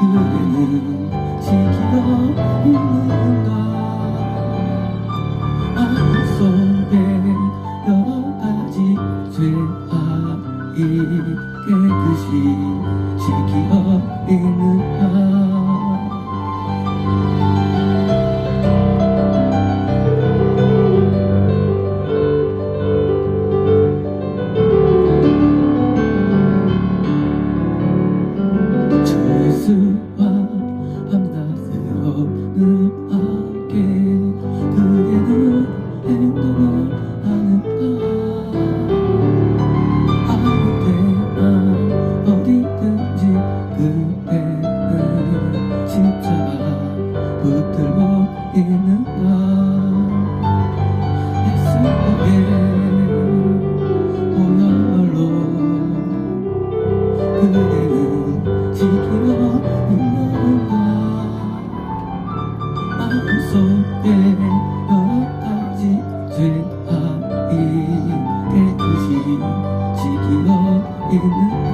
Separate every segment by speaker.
Speaker 1: 그대는 지키고 있는가. 마음속에 여러 가지 죄악이 깨끗이 지키고 있는가. 주와 밤낮으로는 함께 그대는 행동을 하는가. 아무 때나 어디든지 그대는 십자가 붙들고 있는가. 예수의 보혈로 그대는 지키고 있는가. 마음속에 여러 가지 죄악이 깨끗이 지키고 있는가.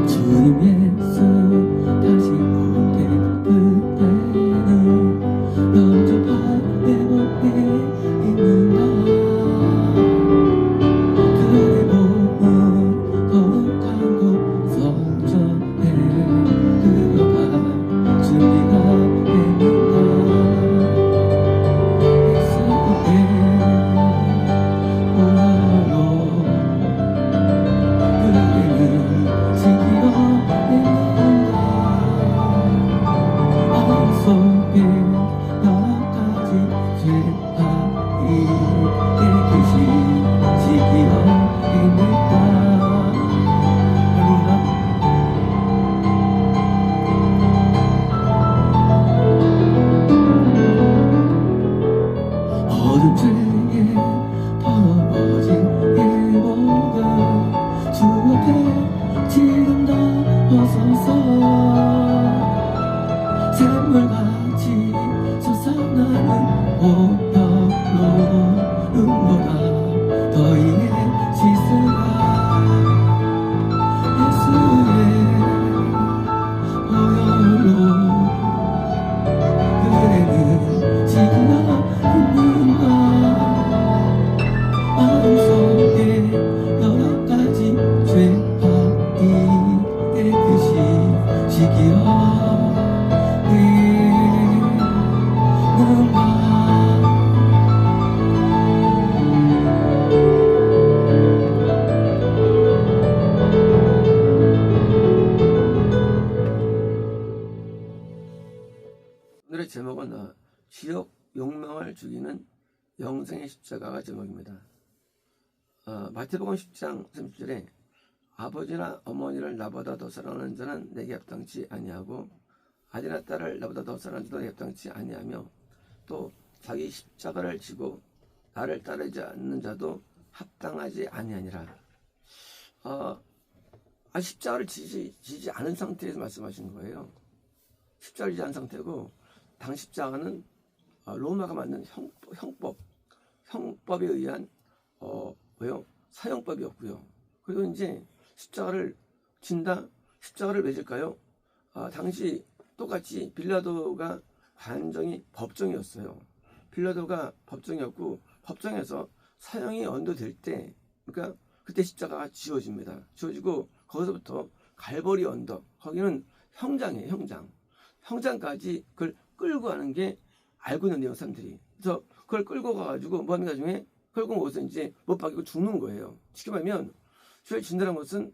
Speaker 1: 주님 예수 다시 올 때 그대는 영접할 내 몸에 있는가. 그대 몸은 거룩한 곳 성전에 들어갈 준비가 됐는가. 예수의 보혈로 그대는 지키고 있는가. 마음속에 여러 가지 죄악이 깨끗이 지키고 있는가. 할렐루야. 어둠 중에 더러워진 예복을 주 앞에 지금 나와서서 샘물같이 솟아나는 보혈로 눈보다 더위에 씻으라. 예수의 보혈로 그대는 지키고 있는가. 마음속에 여러 가지 죄악이 깨끗이 지키어 있는가. 오늘의 제목은 지옥 욕망을 죽이는 영생의 십자가가 제목입니다. 마태복음 10장 30절에 아버지나 어머니를 나보다 더 사랑하는 자는 내게 합당치 아니하고 아들이나 딸을 나보다 더 사랑하는 자도 내게 합당치 아니하며 또 자기 십자가를 지고 나를 따르지 않는 자도 합당하지 아니하니라. 십자가를 지지 않은 상태에서 말씀하신 거예요. 십자가를 지지 않은 상태고, 당 십자가는 로마가 만든 형법에 의한 사형법이었고요. 그리고 이제 십자가를 진다, 십자가를 왜 질까요? 당시 똑같이 빌라도가 관정이 법정이었어요. 빌라도가 법정이었고, 법정에서 사형이 언도될 때, 그러니까 그때 십자가가 지워집니다. 지워지고 거기서부터 갈보리 언덕, 거기는 형장이에요. 형장까지 그걸 끌고 가는 게 알고 있는데요, 사람들이. 그래서 그걸 끌고 가가지고 뭐 하는 나중에 끌고 오서 이제 못 박이고 죽는 거예요. 쉽게 말하면 주의 진다는 것은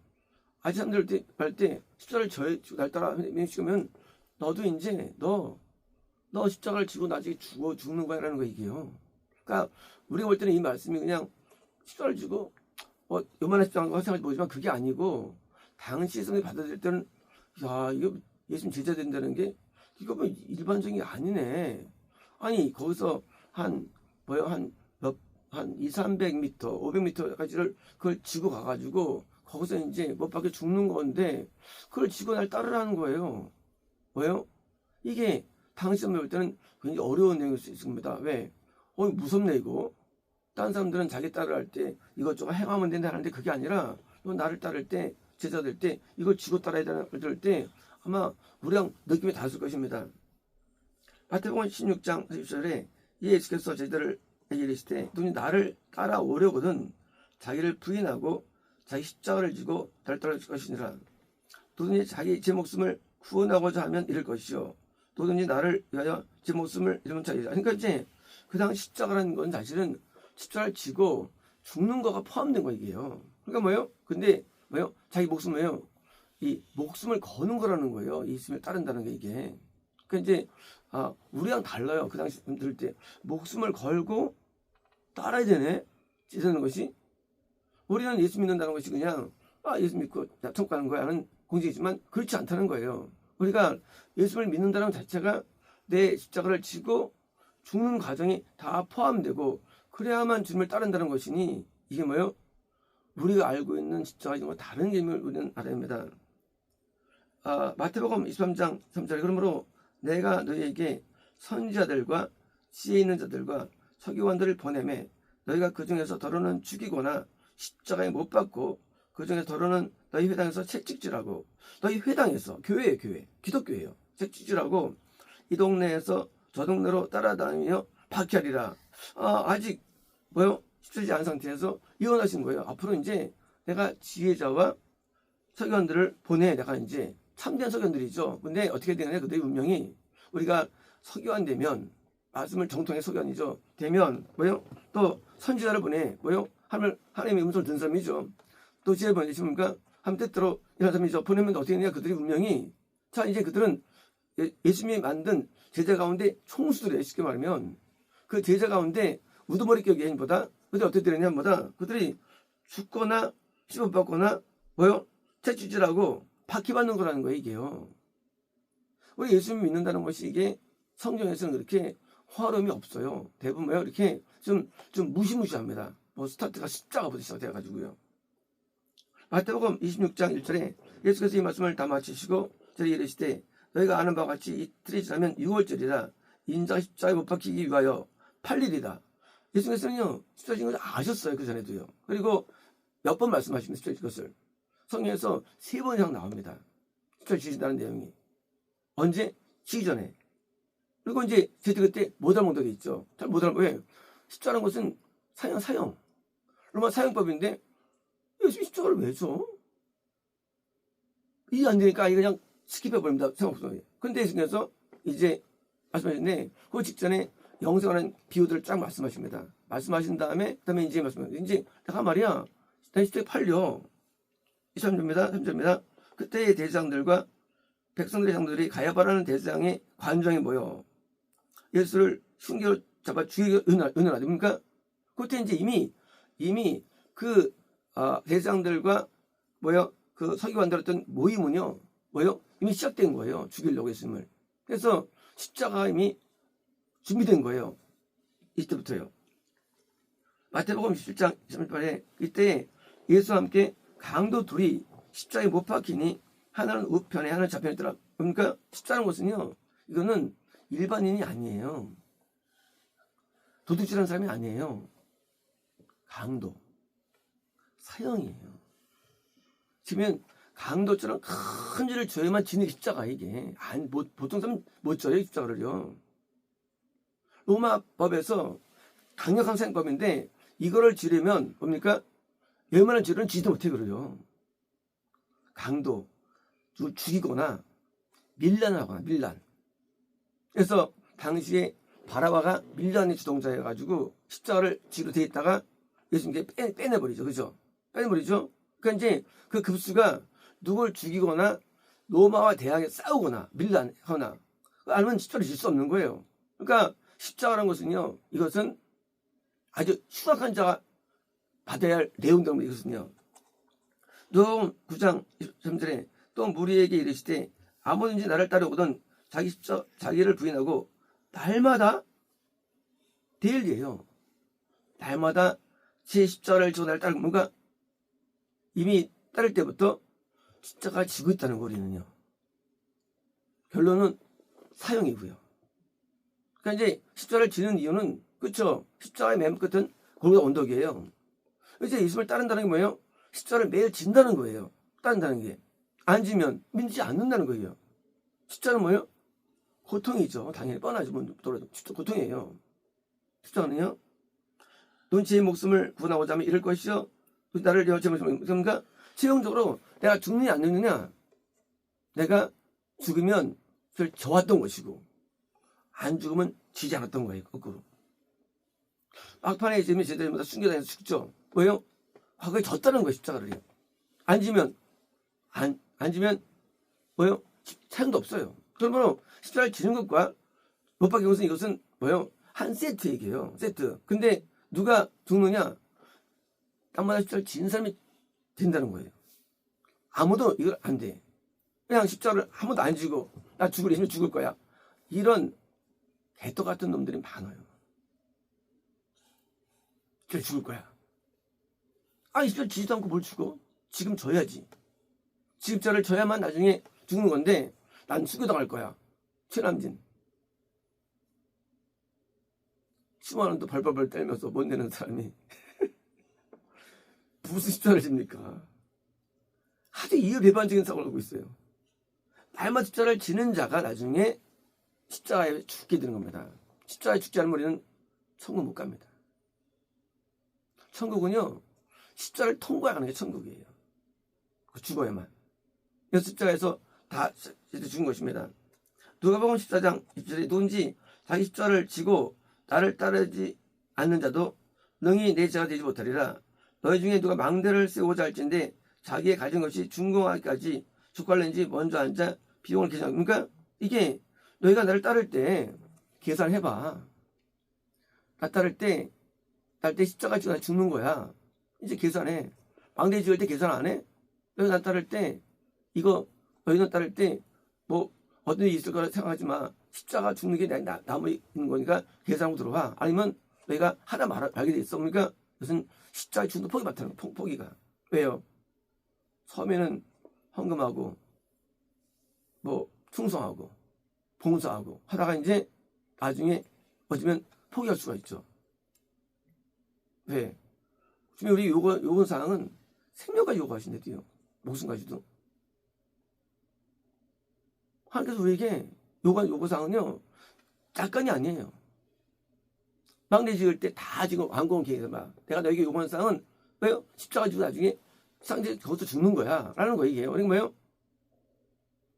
Speaker 1: 아직 사람들 할 때 십자가를 날 따라 죽으면 너도 이제 너 십자가를 지고 나중에 죽는 거야 라는 거 이게요. 그러니까 우리가 볼 때는 이 말씀이 그냥 십자가를 지고 요만한 십자가가 생각하지 보지만 그게 아니고, 당시 성경이 받아들일 때는 야, 이거 예수님 제자 된다는 게 이거 뭐 일반적인 게 아니네. 아니 거기서 한 2, 300m, 500m까지를 그걸 지고 가가지고 거기서 이제 못 박혀 죽는 건데 그걸 지고 날 따르라는 거예요. 뭐예요? 이게 당시 볼 때는 굉장히 어려운 내용일 수 있습니다. 왜? 무섭네 이거. 다른 사람들은 자기 따라할 때 이것저것 행하면 된다 하는데 그게 아니라 너 나를 따를 때 제자 될 때 이걸 지고 따라야 될 때 아마 우리랑 느낌이 다를 것입니다. 마태복음 16장 40절에 예수께서 제자들에게 이르시되 누구든지 나를 따라오려거든 자기를 부인하고 자기 십자가를 지고 나를 따라올 것이니라. 누구든지 자기 제 목숨을 구원하고자 하면 잃을 것이요 누구든지 나를 위하여 제 목숨을 잃으면 자기라. 그러니까 이제 그 당시 십자가라는 건 사실은 십자가를 지고 죽는 거가 포함된 거 이게요. 그러니까 뭐예요? 근데 뭐예요? 자기 목숨을요. 이 목숨을 거는 거라는 거예요. 예수님을 따른다는 게 이게. 그러니까 이제 우리랑 달라요. 그 당시 들을 때 목숨을 걸고 따라야 되네. 찢는 것이. 우리는 예수 믿는다는 것이 그냥 예수 믿고 천국 가는 거야 하는 공식이지만 그렇지 않다는 거예요. 우리가 예수를 믿는다는 것 자체가 내 십자가를 지고 죽는 과정이 다 포함되고 그래야만 주님을 따른다는 것이니 이게 뭐예요? 우리가 알고 있는 십자가와 다른 의미를 우리는 알아야 합니다. 마태복음 23장 3절에 그러므로 내가 너희에게 선지자들과 지혜 있는 자들과 서기관들을 보내매 너희가 그 중에서 더러는 죽이거나 십자가에 못 박고 그 중에서 더러는 너희 회당에서 채찍질하고 너희 회당에서 교회예요. 교회 기독교예요. 채찍질하고 이 동네에서 저 동네로 따라다니며 박해하리라. 아직 뭐요? 십자지 않은 상태에서 예언하신 거예요. 앞으로 이제 내가 지혜자와 서기관들을 보내. 내가 이제 참된 서기관들이죠. 근데 어떻게 되느냐? 그들의 운명이 우리가 서기관 되면 말씀을 정통의 서기관이죠. 되면 뭐요? 또 선지자를 보내. 뭐요? 하나님의 음성을 듣는 사람이죠. 또 지혜를 보내시니까 한 뜻대로 이런 사람이죠. 보내면 어떻게 되느냐? 그들의 운명이 자 이제 그들은 예수님이 만든 제자 가운데 총수들이에요. 쉽게 말하면 그 제자 가운데 우두머리 격인보다 그들이 어떻게 되느냐보다 그들이 죽거나 씹어받거나 뭐요? 채찍질하고 박해받는 거라는 거예요. 이게요. 우리 예수님 믿는다는 것이 이게 성경에서는 그렇게 화음이 없어요. 대부분 뭐요? 이렇게 좀 무시무시합니다. 뭐 스타트가 십자가부터 시작돼가지고요. 마태복음 26장 1절에 예수께서 이 말씀을 다 마치시고 저리 이르시되 너희가 아는 바와 같이 이틀이 지나면 6월절이라 인자가 십자가에 못 박히기 위하여 8일이다. 예수께서는요 십자가 지는 것을 아셨어요. 그 전에도요. 그리고 몇 번 말씀하십니다. 십자가 진 것을 성경에서 3번 이상 나옵니다. 십자가 지신다는 내용이 언제? 지기 전에. 그리고 이제 제때 그때 못 알아본 적이 있죠. 잘 못 알아본 거예요. 십자가라는 것은 사형 로마 사형법인데 예수 십자가를 왜 줘? 이해 안 되니까 그냥 스킵해버립니다. 생각보다. 근데 예수님께서 이제 말씀하셨네. 그 직전에 영생하는 비유들을 쫙 말씀하십니다. 말씀하신 다음에 그다음에 이제 말씀하십니다. 이제 내가 말이야 나 십자가에 팔려. 23절입니다. 3절입니다. 그때의 대장들과 백성들의 장들이 가야바라는 대장의 관정에 모여 예수를 흉기로 잡아 죽이려 은은하다. 그러니까 그때 이제 이미 그 대장들과 그 서기관들 어떤 모임은요 이미 시작된 거예요. 죽이려고 예수님을. 그래서 십자가가 이미 준비된 거예요. 이때부터요. 마태복음 17장 28절에 이때 예수와 함께 강도 둘이 십자가에 못 박히니 하나는 우편에 하나는 좌편에 있더라. 그러니까 십자가는 것은요 이거는 일반인이 아니에요. 도둑질하는 사람이 아니에요. 강도 사형이에요. 지금 강도처럼 큰 죄를 져야만 지는 십자가 이게 보통 사람 못 져요 십자가를요. 로마 법에서 강력한 사형법인데 이거를 지르면 뭡니까? 웬만한 죄는 지지도 못해 그래요. 강도 죽이거나 밀란을 하거나 밀란. 그래서 당시에 바라바가 밀란의 주동자여가지고 십자가를 지로 돼 있다가 예수님께 빼내버리죠. 그죠? 빼내버리죠. 그러니까 이제 그 급수가 누굴 죽이거나 로마와 대항에 싸우거나 밀란하거나 아니면 십자가를 질 수 없는 거예요. 그러니까 십자가라는 것은요 이것은 아주 흉악한 자가 받아야 할 내용들입니다. 이것은요. 누가복음 9장 23절에 또 무리에게 이르시되 아무든지 나를 따르거든 자기를 부인하고 날마다 데일리예요. 날마다 제 십자가를 지고 나를 따르고 뭔가 이미 따를 때부터 십자가를 지고 있다는 거 우리는요. 결론은 사형이고요. 그러니까 이제 십자가를 지는 이유는 그쵸? 십자가의 맨 끝은 골고다 언덕이에요. 이제 예수님을 따른다는 게 뭐예요? 십자가를 매일 진다는 거예요. 따른다는 게. 안 지면 믿지 않는다는 거예요. 십자가는 뭐예요? 고통이죠. 당연히 뻔하지. 고통이에요. 십자가는요. 넌 제 목숨을 구원하고자 하면 이럴 것이요. 나를 위하여 제 목숨을. 그러니까 최종적으로 내가 죽느냐 안 죽느냐. 내가 죽으면 그걸 져왔던 것이고 안 죽으면 지지 않았던 거예요. 거꾸로. 막판에 이제 제자들마다 순교당해서 죽죠. 뭐예요? 과거에 졌다는 거예요. 십자가를요. 앉으면 뭐예요? 차용도 없어요. 그러면 십자가를 지는 것과 못 박힌 것은 이것은 뭐예요? 한 세트 얘기예요. 세트. 근데 누가 죽느냐? 땅마다 십자가를 지는 사람이 된다는 거예요. 아무도 이걸 안 돼. 그냥 십자가를 한 번도 안 지고 나 예수님 죽을 거야. 이런 개떡 같은 놈들이 많아요. 그래 죽을 거야. 아니 십자가 지지도 않고 뭘 죽어? 지금 져야지. 지급자를 져야만 나중에 죽는 건데 난 수교당할 거야. 최남진. 10만 원도 벌벌벌 떨면서 못 내는 사람이 무슨 십자가를 집니까? 아주 이율배반적인 사고를 하고 있어요. 날마다 십자가를 지는 자가 나중에 십자가에 죽게 되는 겁니다. 십자가에 죽지 않은 우리는 천국 못 갑니다. 천국은요. 십자가를 통과하는 게 천국이에요. 죽어야만. 그래서 십자가에서 다 죽은 것입니다. 누가복음 14장 20절에 누군지 자기 십자가를 지고 나를 따르지 않는 자도 능히 내 제자가 되지 못하리라. 너희 중에 누가 망대를 세우고자 할진데 자기의 가진 것이 준공하기까지 족갈는지 먼저 앉아 비용을 계산. 그러니까 이게 너희가 나를 따를 때 계산해봐. 나 따를 때 십자가 지고 나 죽는 거야. 이제 계산해. 망대 지을 때 계산 안 해? 너희 나 따를 때 너희는 따를 때 뭐 어떤 일이 있을 거라 생각하지 마. 십자가 죽는 게 남아 있는 거니까 계산하고 들어와. 아니면 너희가 하나 말게 돼 있어. 그러니까 무슨 십자가 죽는 포기 맡는 거. 포기가. 왜요? 처음에는 헌금하고 뭐 충성하고 봉사하고 하다가 이제 나중에 어쩌면 포기할 수가 있죠. 왜? 지금 우리 요구 사항은 생명까지 요구하신대요. 목숨까지도. 하나님께서 우리에게 요구 사항은요 약간이 아니에요. 막내 지을 때 다 지금 완공 계획에서 막 내가 너에게 요구하는 사항은 왜요? 십자가 지고 나중에 상대 그것도 죽는 거야 라는 거 얘기해요. 그러니까 뭐예요?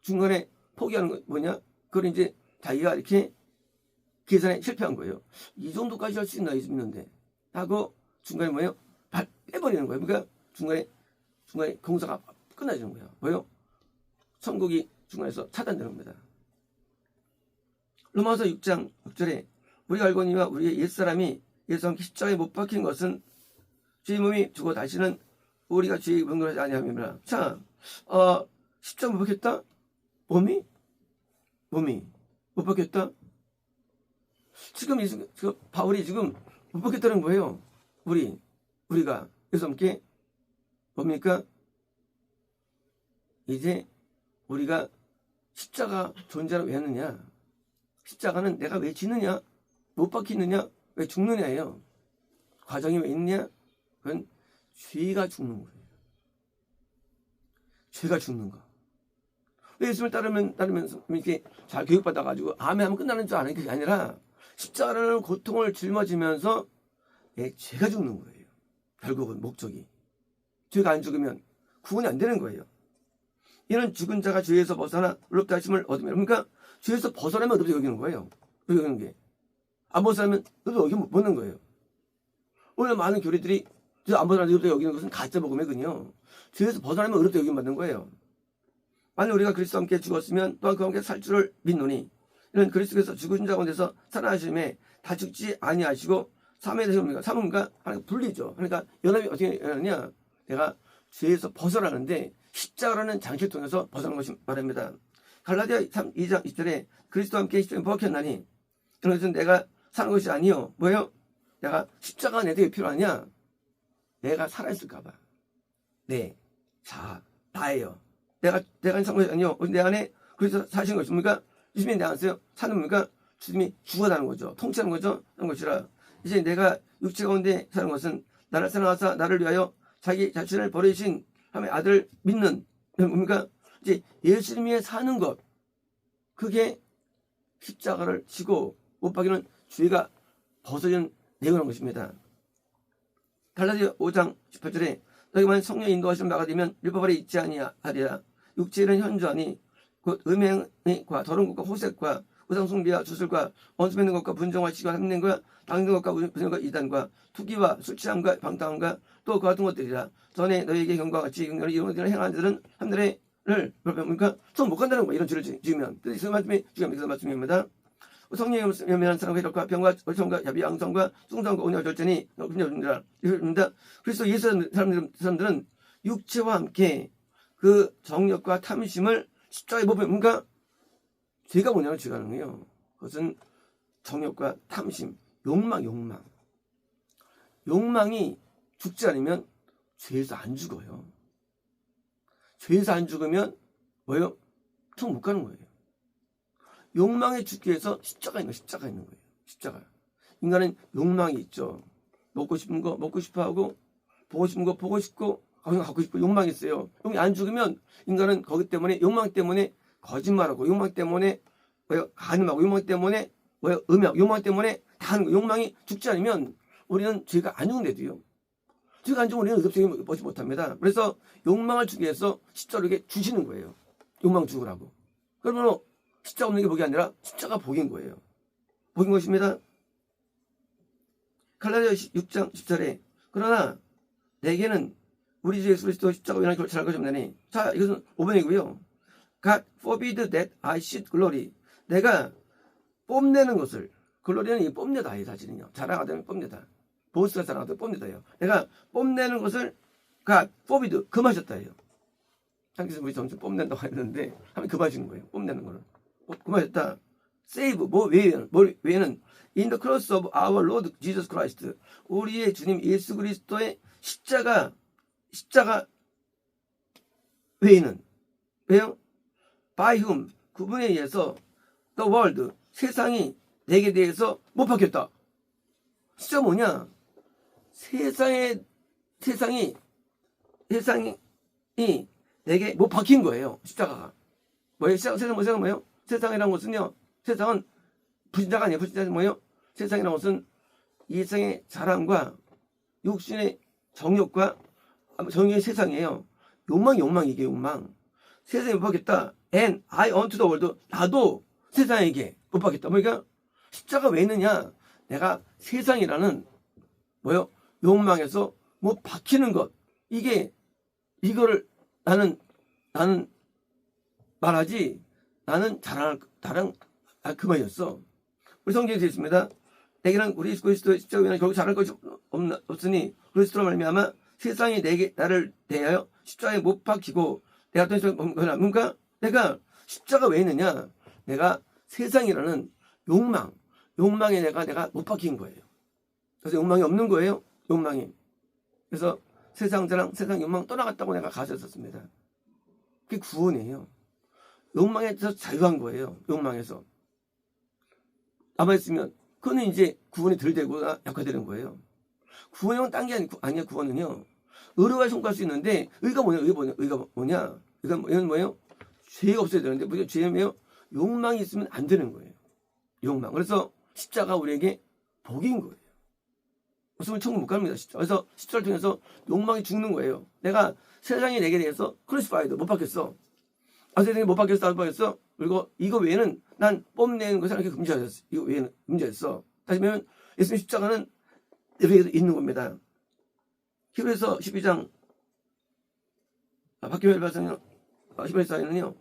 Speaker 1: 중간에 포기하는 거 뭐냐? 그걸 이제 자기가 이렇게 계산에 실패한 거예요. 이 정도까지 할 수 있나 있는데 하고 중간에 뭐예요? 빼버리는 거예요. 그러니까 중간에 공사가 끝나지는 거예요. 뭐예요? 천국이 중간에서 차단되는 겁니다. 로마서 6장 6절에 우리가 알거니와 우리의 옛사람이 예수와 함께 십자가에 못 박힌 것은 주의 몸이 죽어 다시는 우리가 주의 명령하지 아니함이라. 자, 십자가 못 박혔다? 몸이 못 박혔다? 지금 바울이 지금 못 박혔다는 거예요. 우리가 예수와 함께 뭡니까? 이제 우리가 십자가 존재를 왜 하느냐? 십자가는 내가 왜 지느냐? 못 박히느냐? 왜 죽느냐예요. 과정이 왜 있느냐? 그건 죄가 죽는 거예요. 죄가 죽는 거. 왜 예수님을 따르면서 이렇게 잘 교육받아가지고 아멘 하면 끝나는 줄 아는 게 아니라 십자가라는 고통을 짊어지면서 내 죄가 죽는 거예요. 결국은 목적이. 죄가 안 죽으면 구원이 안 되는 거예요. 이는 죽은 자가 죄에서 벗어나 의롭다 하심을 얻으면. 그러니까 죄에서 벗어나면 의롭다 여기는 거예요. 여기는 게. 안 벗어나면 의롭다 여기 못 보는 거예요. 오늘 많은 교리들이 안 벗어나면 의롭다 여기는 것은 가짜 복음이거든요. 죄에서 벗어나면 의롭다 여기 받는 거예요. 만약 우리가 그리스도와 함께 죽었으면 또한 그와 함께 살 줄을 믿노니 이는 그리스도께서 죽으신 자 가운데서 살아나심에 다 죽지 아니하시고 삶에 대해서 우리가 삶과 하나님 분리죠. 그러니까 연합이 어떻게 하느냐? 내가 죄에서 벗어나는데 십자가라는 장치를 통해서 벗어나는 것이 말입니다. 갈라디아 2장 2절에 그리스도와 함께 십자가에 못 박혔나니 그런 것은 내가 사는 것이 아니요. 뭐예요? 내가 십자가가 내게 필요하냐? 내가 살아있을까봐. 나예요. 내가 사는 것이 아니요. 내 안에 그리스도 사신 것입니까? 주님이 내 안에 사는 겁니까? 주님이 죽어나는 거죠. 통치하는 거죠. 하는 것이라 이제 내가 육체 가운데 사는 것은 나를 사랑하사 나를 위하여 자기 자신을 버리신 하나님의 아들 믿는 뭡니까? 이제 예수님이 사는 것, 그게 십자가를 지고 못 박이는 죄가 벗어지는 내용이라는 것입니다. 갈라디아 5장 18절에 너희만 성령 인도하시는 바가 되면 율법 아래 있지 아니하리라. 육체는 현저하니 곧 음행과 더러운 것과 호색과 우상숭배와 주술과 원수 맺는 것과 분정과 시기와 함낸과 당는 것과 분열과 이단과 투기와 술 취함과 방탕함과 또 그 같은 것들이라. 전에 너희에게 경과 같이 경멸을 이런 것들을 행하는 자들은 하늘을 그러니까 손 못 간다는 거야. 이런 죄를 지으면. 그 말씀이 중요합니다. 그 말씀입니다. 성령의 연민한 사랑과 희락과 병과 얼성과 야비 양성과 숭상과 온유와 절제니 이릅니다. 그래서 예수 사람들은 육체와 함께 그 정욕과 탐심을 십자가에 못 박는, 그러니까 죄가 뭐냐면 죄가 하는 거예요. 그것은 정욕과 탐심, 욕망이 죽지 않으면 죄에서 안 죽어요. 죄에서 안 죽으면 뭐예요? 총 못 가는 거예요. 욕망에 죽기 위해서 십자가 있는 거예요. 십자가. 인간은 욕망이 있죠. 먹고 싶은 거 먹고 싶어 하고, 보고 싶은 거 보고 싶고, 갖고 싶고, 욕망이 있어요. 욕망이 안 죽으면 인간은 거기 때문에, 욕망 때문에 거짓말하고, 욕망 때문에 간음하고, 욕망 때문에 음해하고, 욕망 때문에 다 하는 거예요. 욕망이 죽지 않으면 우리는 죄가 안 죽는데도요. 죄가 안 죽으면 우리는 의롭게 보지 못합니다. 그래서 욕망을 주기 위해서 십자가를 이렇게 주시는 거예요. 욕망 죽으라고. 그러면 십자가 없는 게 복이 아니라 십자가 복인 거예요. 복인 것입니다. 갈라디아 6장 10절에 그러나 내게는 우리 주 예수 그리스도 십자가 위한 결단할 것이 없나니. 자, 이것은 5번이고요. God forbid that I should glory. 내가 뽐내는 것을, 글로리는 이 뽐내다, 이 사실은요. 자랑하다면 뽐내다. 보스가 자랑하다면 뽐내다예요. 내가 뽐내는 것을 God forbid, 금하셨다예요. 한국에서 우리 정신 뽐낸다고 했는데 하면 금하신 거예요. 뽐내는 거는. 금하셨다. save, 뭐 외에는 in the cross of our Lord Jesus Christ. 우리의 주님 예수 그리스도의 십자가 외에는, 왜요? by whom, 그분에 의해서 the world, 세상이 내게 대해서 못 박혔다. 십자가 뭐냐? 세상이 내게 못 박힌 거예요. 십자가가. 뭐예요? 세상은 뭐예요? 세상이라는 것은요, 세상은 불신자가 아니에요. 불신자는 뭐예요? 세상이라는 것은 이 세상의 자랑과 육신의 정욕과 정욕의 세상이에요. 욕망이 욕망. 세상에 못 박혔다. And I unto the world. 나도 세상에게 못 박혔다. 그러니까 십자가 왜 있느냐? 내가 세상이라는 뭐요? 욕망에서 못 박히는 것. 이거를 나는 말하지. 나는 자랑 그만이었어. 우리 성경에 되어 있습니다. 내게는 우리 그리스도의 십자가 위에 결국 자랄 것이 없으니 그리스도로 말미암아 세상이 나를 대하여 십자가에 못 박히고 내가 또 그러니까 내가 십자가 왜 있느냐? 내가 세상이라는 욕망에 내가 못 박힌 거예요. 그래서 욕망이 없는 거예요. 욕망이. 그래서 세상 자랑, 세상 욕망 떠나갔다고 내가 가르쳤습니다. 그게 구원이에요. 욕망에서 자유한 거예요. 욕망에서. 남아있으면 그거는 이제 구원이 덜 되고 약화되는 거예요. 구원은 딴 게 아니야. 구원은요. 의로가 성공할 수 있는데 의가 뭐냐? 이건 뭐예요? 죄가 없어야 되는데 무슨 죄냐면 욕망이 있으면 안 되는 거예요. 욕망. 그래서 십자가 우리에게 복인 거예요. 없으면 천국 못 갑니다. 그래서 십자가를 통해서 욕망이 죽는 거예요. 내가 세상이 내게 대해서 크루시파이드 못 박혔어. 세상에 못 박혔어, 안 박혔어. 그리고 이거 외에는 난 뽐내는 것을 이렇게 금지하셨어. 이거 외에는 금지했어. 다시 말하면 예수님 십자가는 우리에게 있는 겁니다. 히브리서 12장 박규일 발사에는요.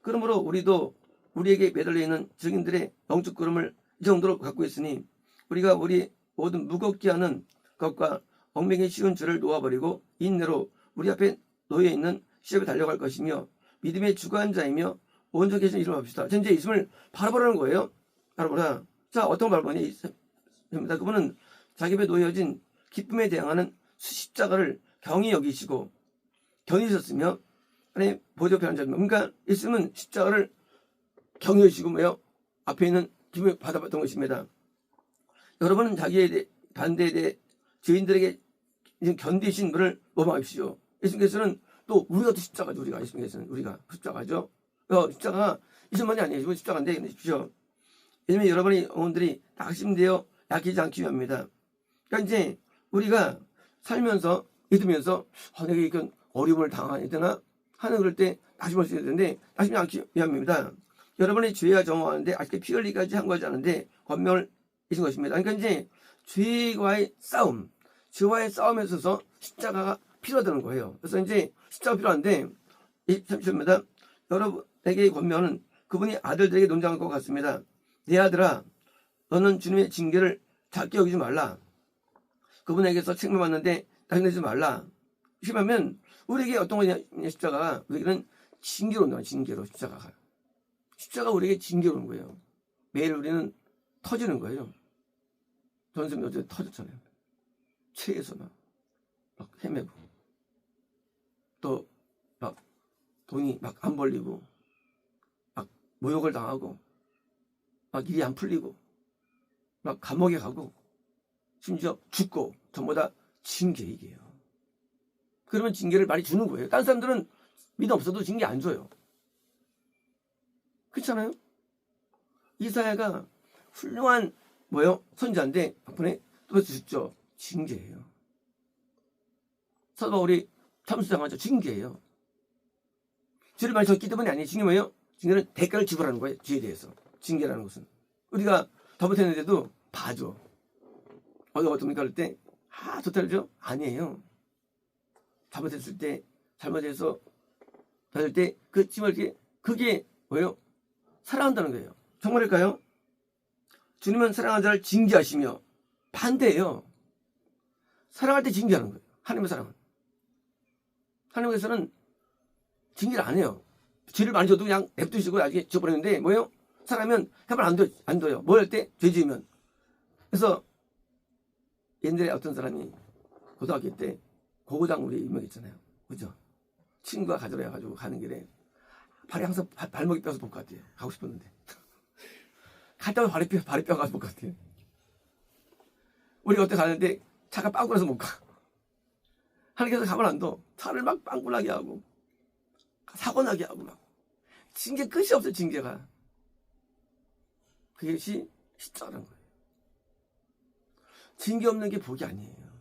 Speaker 1: 그러므로 우리도 우리에게 매달려 있는 증인들의 영적 구름을 이 정도로 갖고 있으니 우리가 우리 모든 무겁게 하는 것과 얽매기 쉬운 줄을 놓아버리고 인내로 우리 앞에 놓여 있는 시험에 달려갈 것이며 믿음의 주관자이며 온전히 계신 이름을 합시다. 현재 있음을 바라보라는 거예요. 바라보라. 자, 어떤 걸 바라보냐? 그분은 자기 앞에 놓여진 기쁨에 대항하는 십자가를 경히 여기시고 견디셨으며 하나님 보좌 편한 자입니다. 그러니까 예수님은 십자가를 경히 여기시고 뭐요? 앞에 있는 기쁨을 받아봤던 것입니다. 여러분은 자기에 대해 반대에 대해 죄인들에게 견디신 분을 모방하십시오. 예수님께서는 또 우리가 또 십자가죠. 우리가 예수님께서는 우리가 십자가죠. 십자가 이것만이 아니에요. 이건 십자가인데 보십시오. 왜냐면 여러분이 영혼들이 낙심되어 약해지지 않기 위함입니다. 그러니까 이제 우리가 살면서 믿으면서 내가 이건 어려움을 당해야 되나 하는 그럴 때 낙심할 수 있는데 낙심이 않기 위함입니다. 여러분의 죄와 정화하는데 아직 피 흘리기까지 한 거지 않은데 권명을 이신 것입니다. 그러니까 이제 죄와의 싸움, 죄와의 싸움에 있어서 십자가가 필요하다는 거예요. 그래서 이제 십자가 필요한데 23절입니다. 여러분에게 권면은 그분이 아들들에게 논장할 것 같습니다. 내 아들아, 너는 주님의 징계를 작게 여기지 말라. 그분에게서 책임을 받는데 나중내지 말라. 심하면 우리에게 어떤 거냐 십자가가 우리에게는 징계로 온다. 징계로 십자가가. 십자가 우리에게 징계로 오는 거예요. 매일 우리는 터지는 거예요. 전생에 어제 터졌잖아요. 체에서 막 헤매고 또 막 돈이 막 안 벌리고 막 모욕을 당하고 막 일이 안 풀리고 막 감옥에 가고 심지어 죽고 전부 다 징계 이게요. 그러면 징계를 많이 주는 거예요. 다른 사람들은 믿음 없어도 징계 안 줘요. 그렇잖아요? 이사야가 훌륭한 선지자인데 덕분에 또 주셨죠. 징계예요. 사도 바울이 참수당하죠. 징계예요. 죄를 많이 졌기 때문에 아니에요. 징계 뭐예요? 징계는 대가를 지불하는 거예요. 죄에 대해서. 징계라는 것은. 우리가 잘못했는데도 봐줘. 어떻습니까? 그럴 때 좋다죠? 아니에요. 잘못했을 때, 잘못해서 받을 때 그 찜을 그게 뭐예요? 사랑한다는 거예요. 정말일까요? 주님은 사랑하는 자를 징계하시며 반대예요. 사랑할 때 징계하는 거예요. 하나님의 사랑은. 하나님께서는 징계를 안 해요. 죄를 많이 져도 그냥 냅두시고 나중에 지어버리는데 뭐예요? 사랑하면 가만 안 둬요. 뭐 할 때? 죄 지으면. 그래서 옛날에 어떤 사람이 고등학교 때 고고장 우리 유명했잖아요. 그죠? 친구가 가져라 해가지고 가는 길에 발이 항상 발목이 뼈서 볼 것 같아요. 가고 싶었는데. 갔다 오면 발이 뼈 가서 볼 것 같아요. 우리가 어때 가는데 차가 빵꾸나서 못 가. 하나님께서 가만 안 둬. 차를 막 빵꾸나게 하고 사고 나게 하고 막. 징계 끝이 없어요. 징계가. 그것이 십자가라는 거예요. 징계 없는 게 복이 아니에요.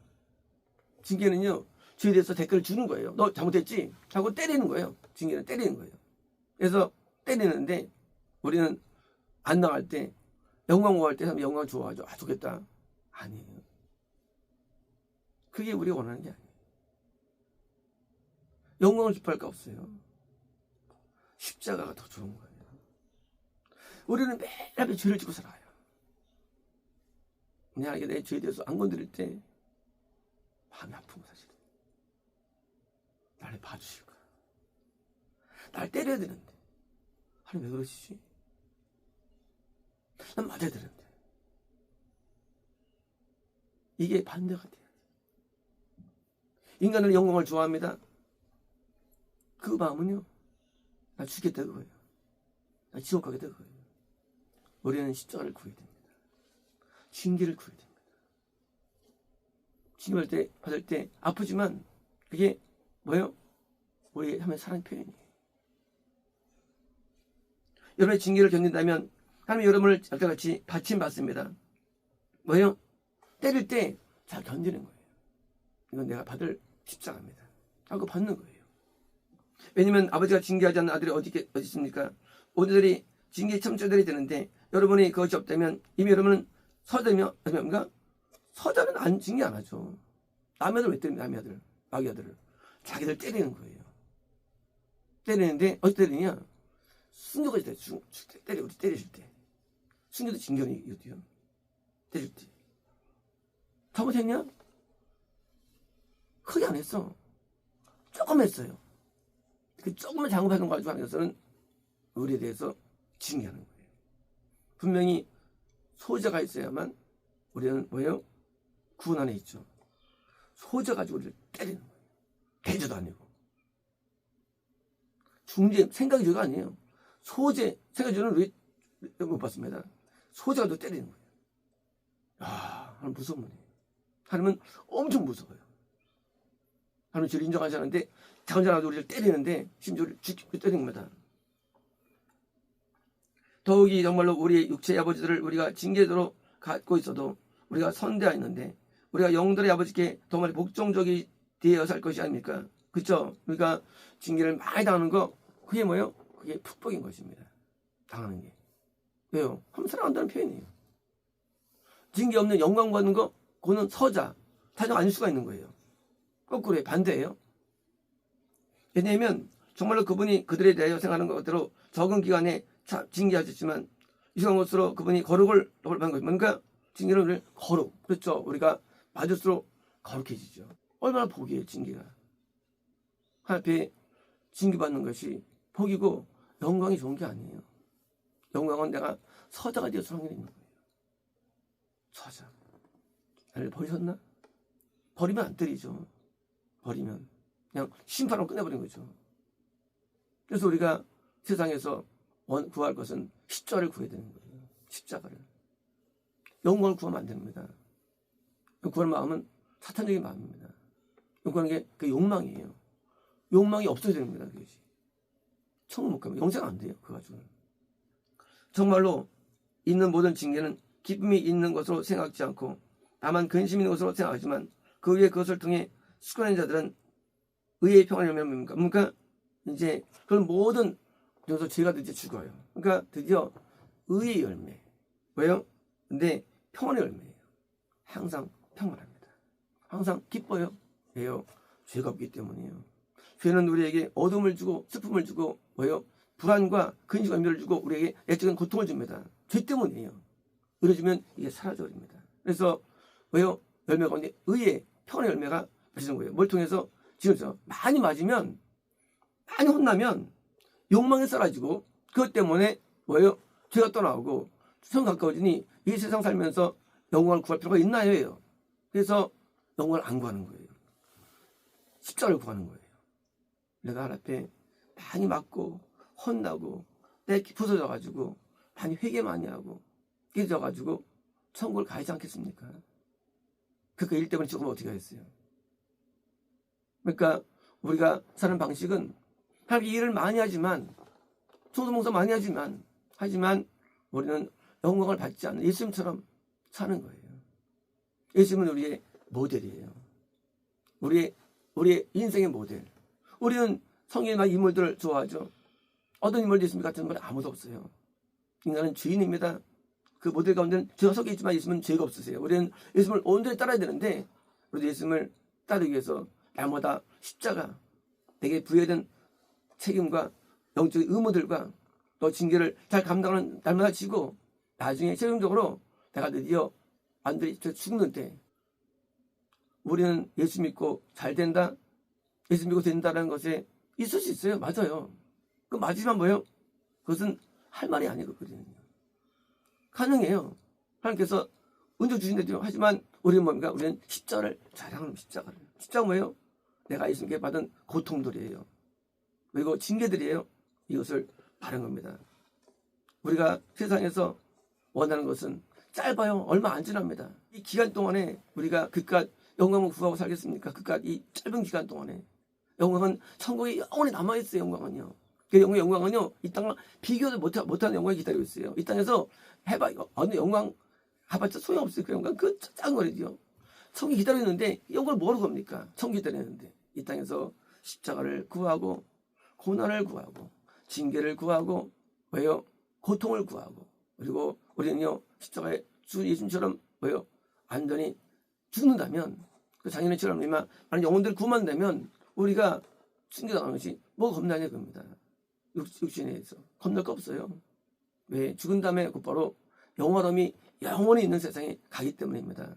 Speaker 1: 징계는요. 죄에 대해서 댓글을 주는 거예요. 너 잘못했지? 하고 때리는 거예요. 징계는 때리는 거예요. 그래서 때리는데 우리는 안 나갈 때 영광 구할 때 영광 좋아하죠. 좋겠다. 아니에요. 그게 우리가 원하는 게 아니에요. 영광을 기뻐할 거 없어요. 십자가가 더 좋은 거예요. 우리는 매일 죄를 지고 살아요. 내가 내 죄에 대해서 안 건드릴 때 마음이 아픈 거 사실은. 나를 봐주실 거야. 날 때려야 되는데 하나님 왜 그러시지? 난 맞아야 되는데. 이게 반대가 돼요. 인간은 영광을 좋아합니다. 그 마음은요. 나 죽겠다 그거예요. 나 지옥 가겠다 그거예요. 우리는 십자가를 구해야 됩니다. 징계를 구해야 됩니다. 징계를 받을 때 아프지만 그게 뭐예요? 우리 하면 사랑 표현이에요. 여러분의 징계를 견딘다면 하나님 여러분을 아까같이 받침받습니다. 뭐예요? 때릴 때 잘 견디는 거예요. 이건 내가 받을 십자가입니다. 하고 받는 거예요. 왜냐면 아버지가 징계하지 않는 아들이 어디 있습니까? 오늘들이 징계 참조들이 되는데 여러분이 그것이 없다면 이미 여러분은 서자며 뭔가 서자는 안 징계 안 하죠. 남의 아들 왜 때립니까? 남의 아들, 마귀 아들을 자기들 때리는 거예요. 때리는데 어떻게 때리냐? 순교까지 때리실 때 순교도 징계는 이거도요. 때릴 때 잘못했냐? 크게 안 했어. 조금 했어요. 그 조금만 잘못하는 거 가지고 하면서는 우리에 대해서 징계하는 거예요. 분명히 소자가 있어야만 우리는 뭐예요? 구원 안에 있죠. 소자 가지고 우리를 때리는 거예요. 대죄도 아니고. 중재, 생각이 죄가 아니에요. 소재, 생각이 죄는 우리 못 봤습니다. 소자가 또 때리는 거예요. 하나님 무서운 분이에요. 하나님은 엄청 무서워요. 하나님 저를 인정하지 않는데 작은 자라도 우리를 때리는데 심지어 우리를 죽게 때리는 겁니다. 더욱이 정말로 우리의 육체의 아버지들을 우리가 징계도록 갖고 있어도 우리가 선대하였는데 우리가 영들의 아버지께 더 많이 복종적이 되어 살 것이 아닙니까? 그렇죠? 우리가 징계를 많이 당하는 거 그게 뭐예요? 그게 축복인 것입니다. 당하는 게. 왜요? 한번 사랑한다는 표현이에요. 징계 없는 영광 받는 거 그거는 서자, 타정 아닐 수가 있는 거예요. 거꾸로 반대예요. 왜냐하면 정말로 그분이 그들에 대하여 생각하는 것대로 적은 기간에 징계하셨지만 이상한 것으로 그분이 거룩을 받는 것입니다. 뭔가 징계는 우리를 거룩, 그렇죠? 우리가 맞을수록 거룩해지죠. 얼마나 복이에요, 징계가. 하나님 앞에 징계받는 것이 복이고 영광이 좋은 게 아니에요. 영광은 내가 서자가 되어서 하는 게 있는 거예요. 서자. 나를 버리셨나? 버리면 안 때리죠. 버리면 그냥 심판으로 끝내버린 거죠. 그래서 우리가 세상에서 구할 것은 십자가를 구해야 되는 거예요. 십자가를. 영광을 구하면 안 됩니다. 구하는 마음은 사탄적인 마음입니다. 구하는 게 그 욕망이에요. 욕망이 없어야 되는 겁니다. 그것이. 천국 못 가면 영생 안 돼요. 그거 가지고는. 정말로 있는 모든 징계는 기쁨이 있는 것으로 생각지 않고 다만 근심 있는 것으로 생각하지만 그 위에 그것을 통해 수고하는 자들은 의의 평안을 열매입니까? 그러니까 이제 그런 모든 그래서 죄가 드디어 죽어요. 그러니까 드디어 의의 열매. 왜요? 근데 평안의 열매예요. 항상 평안합니다. 항상 기뻐요. 왜요? 죄가 없기 때문이에요. 죄는 우리에게 어둠을 주고 슬픔을 주고 뭐예요? 불안과 근심과 염려를 주고 우리에게 애적인 고통을 줍니다. 죄 때문이에요. 의를 주면 이게 사라져버립니다. 그래서 왜요? 열매 가운데 의의 평안의 열매가 맺어진 거예요. 뭘 통해서? 지금 많이 맞으면 많이 혼나면 욕망이 사라지고 그것 때문에 뭐예요? 죄가 떠나오고 성 가까워지니 이 세상 살면서 영광을 구할 필요가 있나요? 그래서 영광을 안 구하는 거예요. 십자가를 구하는 거예요. 내가 하나님 앞에 많이 맞고 혼나고 내 부서져가지고 많이 회개 많이 하고 깨져가지고 천국을 가지 않겠습니까? 그러니까 일 때문에 죽으면 어떻게 하겠어요? 그러니까 우리가 사는 방식은 하나님 일을 많이 하지만 청소봉사 많이 하지만 우리는 영광을 받지 않는 예수님처럼 사는 거예요. 예수님은 우리의 모델이에요. 우리의 인생의 모델. 우리는 성경의 인물들을 좋아하죠. 어떤 인물도 예수님 같은 분이 아무도 없어요. 인간은 죄인입니다. 그 모델 가운데는 죄가 섞여 있지만 예수님은 죄가 없으세요. 우리는 예수님을 온전히 따라야 되는데 우리도 예수님을 따르기 위해서 날마다 십자가 내게 부여된 책임과 영적인 의무들과 또 징계를 잘 감당하는 날마다 지고 나중에 최종적으로 내가 드디어 완전히 죽는 때 우리는 예수 믿고 잘 된다, 예수 믿고 된다는 것에 있을 수 있어요. 맞아요. 그 맞지만 뭐예요? 그것은 할 말이 아니거든요. 가능해요. 하나님께서 은총 주신대요. 하지만 우리는 뭡니까? 우리는 십자가를 자랑하는 십자가를. 십자가 뭐예요? 내가 예수님께 받은 고통들이에요. 그리고 징계들이에요. 이것을 바른 겁니다. 우리가 세상에서 원하는 것은 짧아요. 얼마 안 지납니다. 이 기간 동안에 우리가 그깟 영광을 구하고 살겠습니까? 그깟 이 짧은 기간 동안에 영광은 천국에 영원히 남아있어요. 영광은요. 그 영광은요 이 땅과 비교도 못하는 영광이 기다리고 있어요. 이 땅에서 해봐 어느 영광 가봤자 소용없어요. 그 영광 그 작은 거리죠. 천국이 기다리고 있는데 영광을 뭐로 갑니까? 천국 기다리는데 이 땅에서 십자가를 구하고 고난을 구하고 징계를 구하고 왜요? 고통을 구하고 그리고 우리는요 십자가에 주 예수님처럼 왜요? 안전히 죽는다면 그 장인의처럼 많은 영혼들을 구원되면 우리가 숨겨당하는 것이 뭐가 겁나냐 그겁니다. 육신에 대해서 겁날 거 없어요. 왜? 죽은 다음에 곧바로 영원함이 영원히 있는 세상에 가기 때문입니다.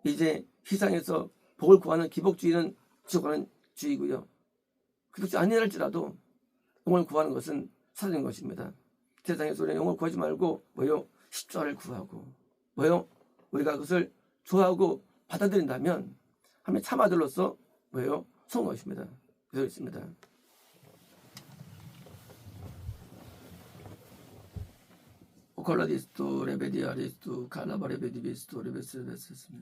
Speaker 1: 이제 세상에서 복을 구하는 기복주의는 지옥가는 주의고요. 기복주의 아니랄지라도 영혼을 구하는 것은 사라진 것입니다. 세상에서 우리는 영혼을 구하지 말고 뭐요? 십자가를 구하고 뭐요? 우리가 그것을 좋아하고 받아들인다면 하나님의 참 아들로서 뭐요? 성공하십니다. 그래서 있습니다. 오칼라디스토 레베디아리스토 칼라바레베디비스토 레베스레베스스미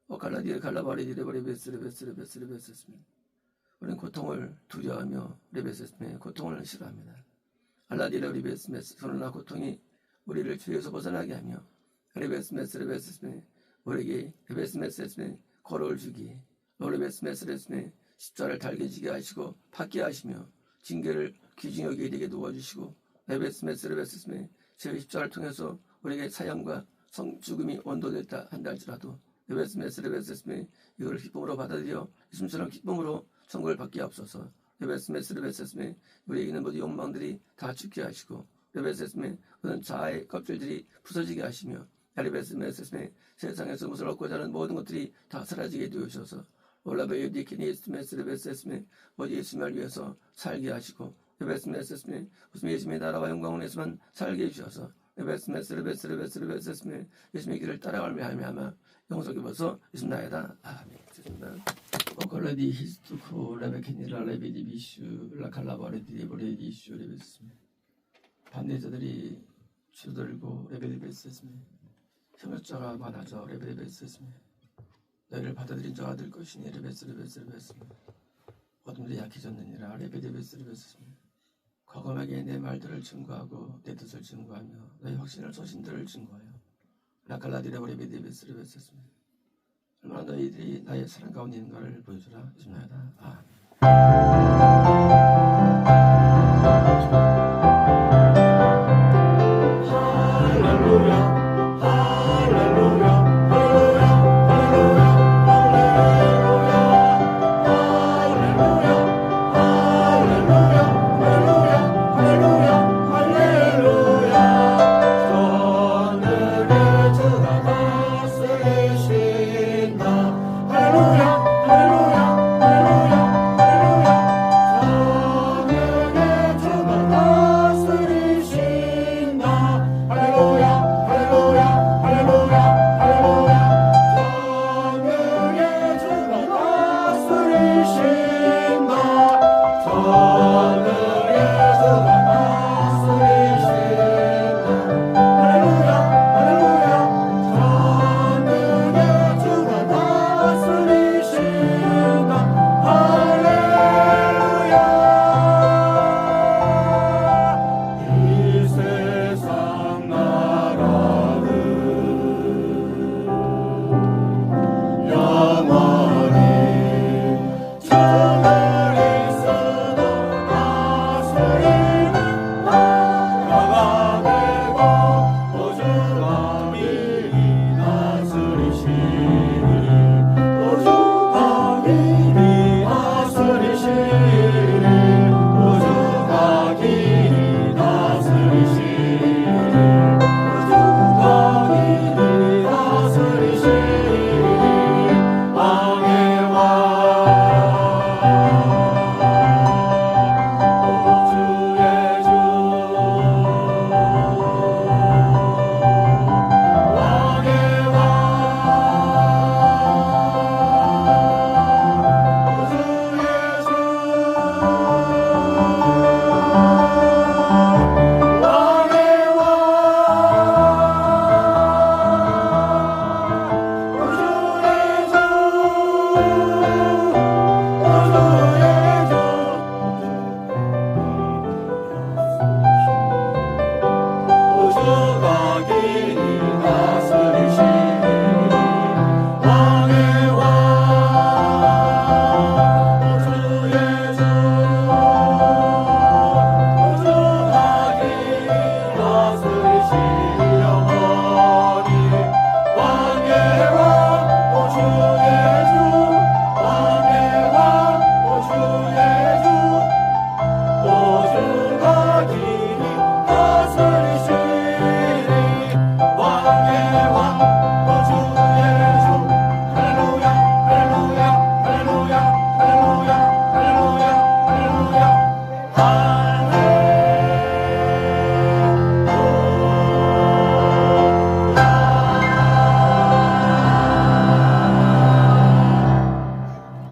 Speaker 1: 오칼라디에 칼라바레디 레베레베스레베스레베스레베스스미. 우리는 고통을 두려워하며 레베스스미 고통을 싫어합니다. 알라디레 레베스메스 그러나 고통이 우리를 죄에서 벗어나게 하며 레베스메스레베스스미 우리에게 레베스메스레스미 거로를 주기 로레베스메스레스미 십자를 달게 지게 하시고 받게 하시며 징계를 귀중하게 이르게 도와주시고 레베스메스레베스스미 제 십자를 통해서 우리에게 사형과 죽음이 원도됐다 한다 할지라도 레베스메스레베스스미 이걸 기쁨으로 받아들여 예수님처럼 기쁨으로 천국을 받게 하옵소서. 레베스메스레베스스미 우리에게 있는 모든 욕망들이 다 죽게 하시고 레베스메스스미 모든 자아의 껍질들이 부서지게 하시며 레베스메스스미 세상에서 무엇을 얻고자 하는 모든 것들이 다 사라지게 되어주셔서 올라베유디키니스메스레베스스미 오직 예수님을 위해서 살게 하시고 레베스메스스미 무슨 예수님의 나라와 영광을 위해서만 살게 해주셔서 레베스메스레베스레베스레베스스미 예수님의 길을 따라갈 할매하마 영속에 벗어 예수님 나이다. 아멘. 좋습니다. 오컬라디 히스투코 레베케니라 레베디비슈 라칼라바레디레버레디슈 레베스스미 반대자들이 주들고 레베레베스스미 혐오자가 많아져 레베레베스스미 너희를 받아들인 자가 될 것이니 레베스레베스레베스스미 어둠들이 약해졌느니라 레베레베스레베스스미 과감하게 내 말들을 증거하고 내 뜻을 증거하며 너희 확신을 소신들을 증거하여 라칼라디레버레베디베스레베스스미 얼마나 너희들이 나의 사랑 가운데 있는가를 보여주라. 예수나이다. 아멘.